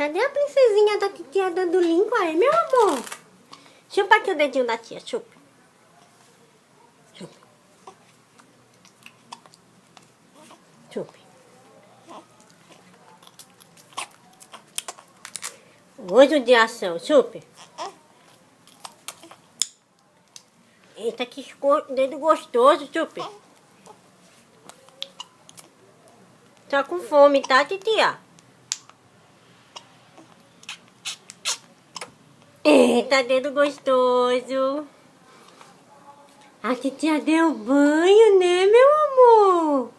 Cadê a princesinha da titia dando língua aí, meu amor? Chupa aqui o dedinho da tia, chupa. Chupa. Chupa. Hoje de ação, chupa. Eita, que dedo gostoso, chupa. Tá com fome, tá, titia? Eita, dedo gostoso. A titia deu banho, né, meu amor?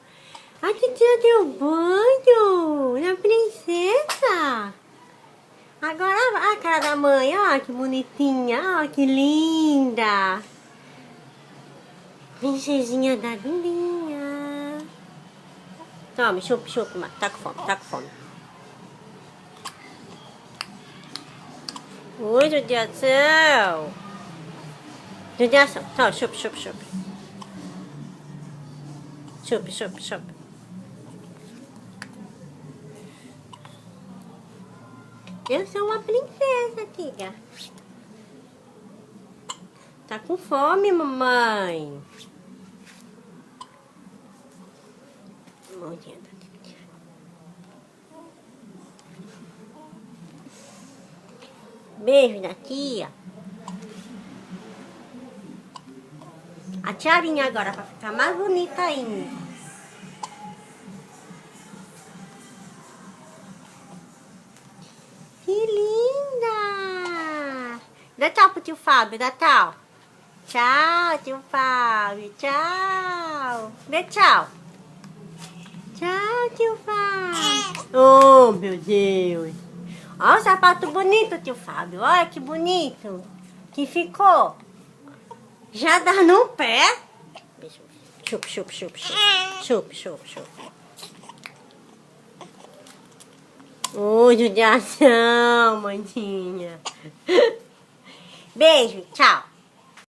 A titia deu banho na princesa. Agora a cara da mãe, ó, que bonitinha, ó, que linda. Princesinha da lindinha. Toma, chupa, chupa, tá com fome, tá com fome. Oi, judiação. Judiação. Toma, chupa, chupa, chupa. Chupa, chupa, chupa. Eu sou uma princesa, tia. Tá com fome, mamãe? Mãozinha da tia. Beijo da tia. A tiarinha agora pra ficar mais bonita ainda. Que linda! Dá tchau pro tio Fábio, dá tchau. Tchau, tio Fábio, tchau. Dê tchau. Tchau, tio Fábio. Oh, meu Deus. Olha o sapato bonito, tio Fábio. Olha que bonito. Que ficou. Já dá no pé. Chup, chup, chup, chup. Chup, chup, chup. Ô, judiação, mandinha. Beijo, tchau.